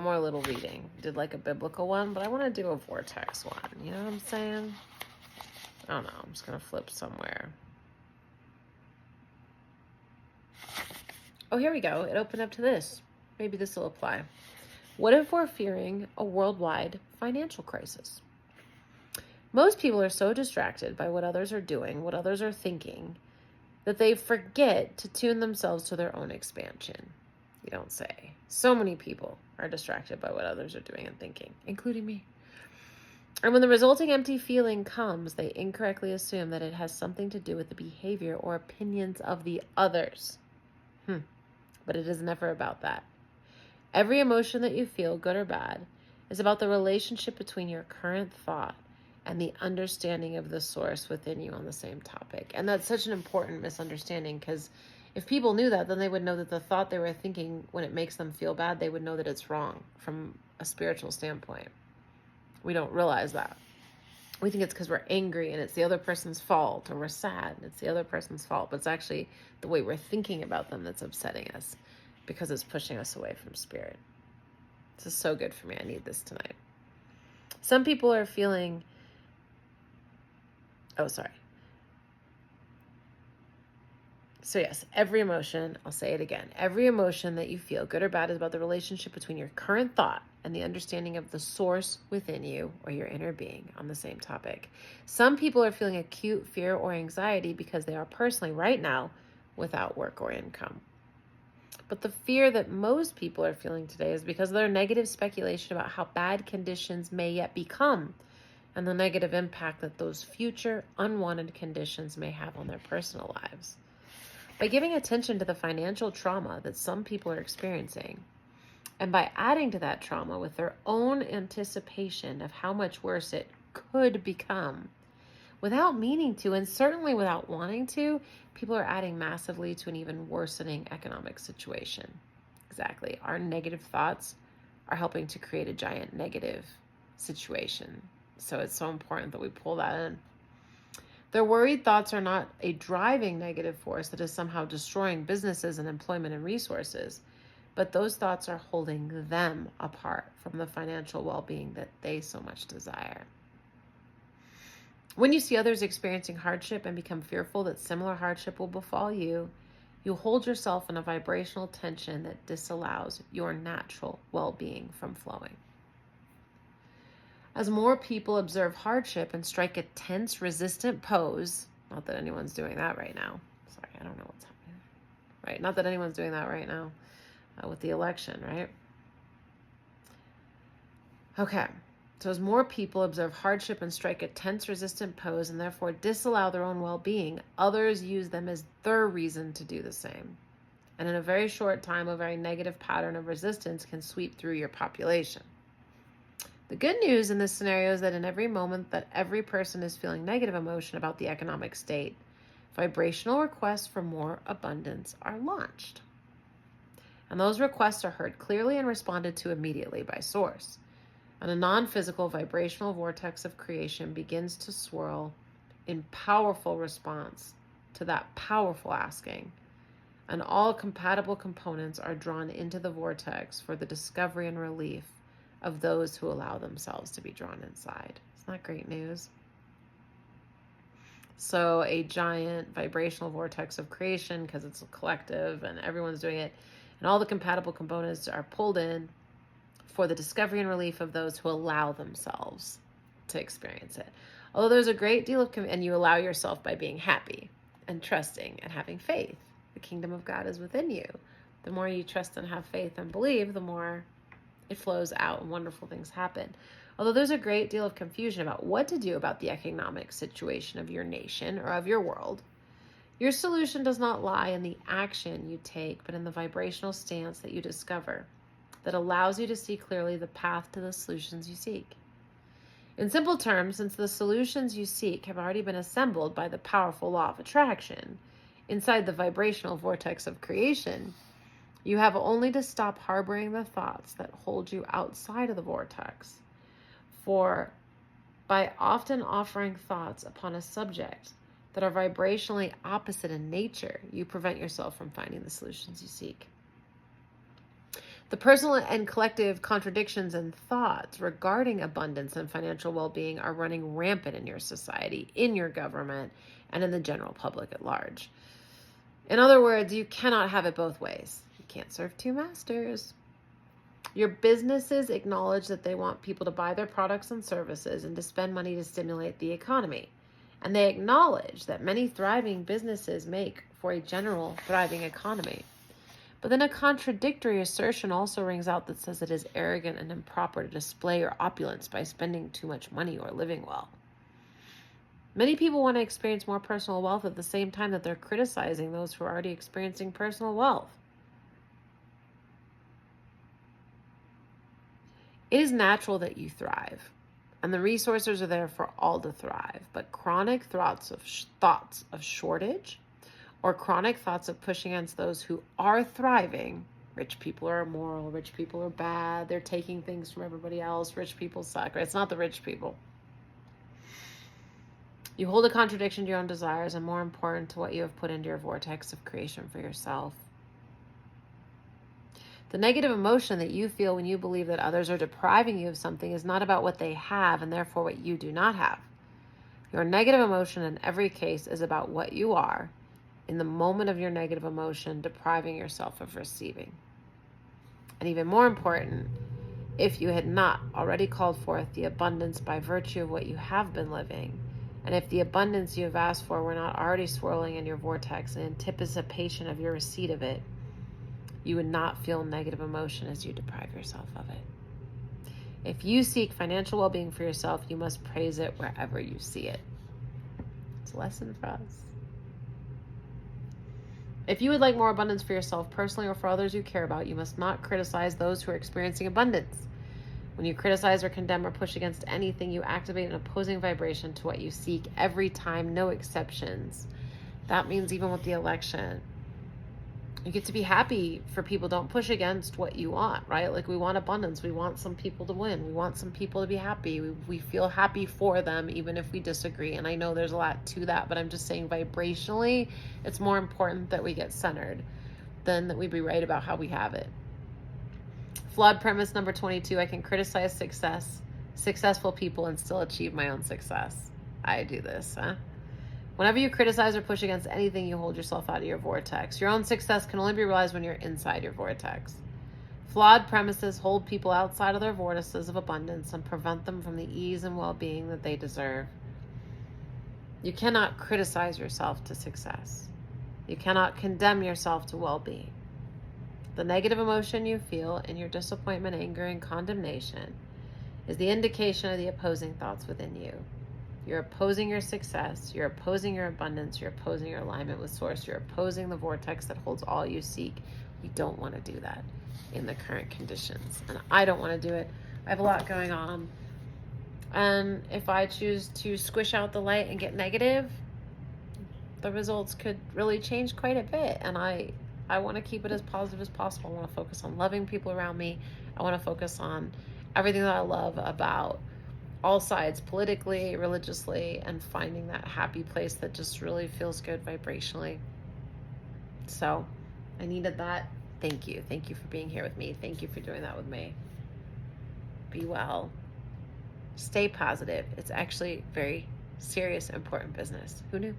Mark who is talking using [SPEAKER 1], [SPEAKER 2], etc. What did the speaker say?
[SPEAKER 1] more little reading. Did like a biblical one, but I want to do a Vortex one. You know what I'm saying? I don't know. I'm just going to flip somewhere. Oh, here we go. It opened up to this. Maybe this will apply. What if we're fearing a worldwide financial crisis? Most people are so distracted by what others are doing, what others are thinking, that they forget to tune themselves to their own expansion. You don't say. So many people are distracted by what others are doing and thinking, including me. And when the resulting empty feeling comes, they incorrectly assume that it has something to do with the behavior or opinions of the others. But it is never about that. Every emotion that you feel, good or bad, is about the relationship between your current thought and the understanding of the source within you on the same topic. And that's such an important misunderstanding, because if people knew that, then they would know that the thought they were thinking, when it makes them feel bad, they would know that it's wrong from a spiritual standpoint. We don't realize that. We think it's because we're angry and it's the other person's fault, or we're sad and it's the other person's fault, but it's actually the way we're thinking about them that's upsetting us, because it's pushing us away from spirit. This is so good for me. I need this tonight. Some people are feeling, So yes, every emotion, I'll say it again, every emotion that you feel, good or bad, is about the relationship between your current thought and the understanding of the source within you, or your inner being, on the same topic. Some people are feeling acute fear or anxiety because they are personally, right now, without work or income. But the fear that most people are feeling today is because of their negative speculation about how bad conditions may yet become, and the negative impact that those future unwanted conditions may have on their personal lives. By giving attention to the financial trauma that some people are experiencing, and by adding to that trauma with their own anticipation of how much worse it could become, without meaning to, and certainly without wanting to, people are adding massively to an even worsening economic situation. Exactly. Our negative thoughts are helping to create a giant negative situation. So it's so important that we pull that in. Their worried thoughts are not a driving negative force that is somehow destroying businesses and employment and resources, but those thoughts are holding them apart from the financial well-being that they so much desire. When you see others experiencing hardship and become fearful that similar hardship will befall you, you hold yourself in a vibrational tension that disallows your natural well-being from flowing. As more people observe hardship and strike a tense, resistant pose, not that anyone's doing that right now. Sorry, I don't know what's happening. Right, not that anyone's doing that right now with the election, right? Okay, so as more people observe hardship and strike a tense, resistant pose and therefore disallow their own well-being, others use them as their reason to do the same. And in a very short time, a very negative pattern of resistance can sweep through your population. The good news in this scenario is that in every moment that every person is feeling negative emotion about the economic state, vibrational requests for more abundance are launched. And those requests are heard clearly and responded to immediately by source. And a non-physical vibrational vortex of creation begins to swirl in powerful response to that powerful asking. And all compatible components are drawn into the vortex for the discovery and relief of those who allow themselves to be drawn inside. Isn't that great news? So a giant vibrational vortex of creation, because it's a collective and everyone's doing it, and all the compatible components are pulled in for the discovery and relief of those who allow themselves to experience it. Although there's a great deal of, and you allow yourself by being happy and trusting and having faith. The kingdom of God is within you. The more you trust and have faith and believe, the more it flows out and wonderful things happen. Although there's a great deal of confusion about what to do about the economic situation of your nation or of your world, your solution does not lie in the action you take, but in the vibrational stance that you discover that allows you to see clearly the path to the solutions you seek. In simple terms, since the solutions you seek have already been assembled by the powerful law of attraction inside the vibrational vortex of creation, you have only to stop harboring the thoughts that hold you outside of the vortex. For by often offering thoughts upon a subject that are vibrationally opposite in nature, you prevent yourself from finding the solutions you seek. The personal and collective contradictions and thoughts regarding abundance and financial well-being are running rampant in your society, in your government, and in the general public at large. In other words, you cannot have it both ways. You can't serve two masters. Your businesses acknowledge that they want people to buy their products and services and to spend money to stimulate the economy. And they acknowledge that many thriving businesses make for a general thriving economy. But then a contradictory assertion also rings out that says it is arrogant and improper to display your opulence by spending too much money or living well. Many people want to experience more personal wealth at the same time that they're criticizing those who are already experiencing personal wealth. It is natural that you thrive, and the resources are there for all to thrive, but chronic thoughts of shortage or chronic thoughts of pushing against those who are thriving. Rich people are immoral, rich people are bad, they're taking things from everybody else, rich people suck, right? It's not the rich people. You hold a contradiction to your own desires and more important to what you have put into your vortex of creation for yourself. The negative emotion that you feel when you believe that others are depriving you of something is not about what they have and therefore what you do not have. Your negative emotion in every case is about what you are in the moment of your negative emotion, depriving yourself of receiving. And even more important, if you had not already called forth the abundance by virtue of what you have been living, and if the abundance you have asked for were not already swirling in your vortex in anticipation of your receipt of it, you would not feel negative emotion as you deprive yourself of it. If you seek financial well-being for yourself, you must praise it wherever you see it. It's a lesson for us. If you would like more abundance for yourself personally or for others you care about, you must not criticize those who are experiencing abundance. When you criticize or condemn or push against anything, you activate an opposing vibration to what you seek every time, no exceptions. That means even with the election, you get to be happy for people. Don't push against what you want, right? Like, we want abundance. We want some people to win. We want some people to be happy. We feel happy for them, even if we disagree. And I know there's a lot to that, but I'm just saying vibrationally, it's more important that we get centered than that we be right about how we have it. Flawed premise number 22, I can criticize successful people and still achieve my own success. I do this, huh? Whenever you criticize or push against anything, you hold yourself out of your vortex. Your own success can only be realized when you're inside your vortex. Flawed premises hold people outside of their vortices of abundance and prevent them from the ease and well-being that they deserve. You cannot criticize yourself to success. You cannot condemn yourself to well-being. The negative emotion you feel in your disappointment, anger, and condemnation is the indication of the opposing thoughts within you. You're opposing your success, you're opposing your abundance, you're opposing your alignment with source, you're opposing the vortex that holds all you seek. We don't want to do that in the current conditions. And I don't want to do it. I have a lot going on. And if I choose to squish out the light and get negative, the results could really change quite a bit. And I want to keep it as positive as possible. I want to focus on loving people around me. I want to focus on everything that I love about all sides, politically, religiously, and finding that happy place that just really feels good vibrationally. So I needed that. Thank you. Thank you for being here with me. Thank you for doing that with me. Be well. Stay positive. It's actually very serious, important business. Who knew?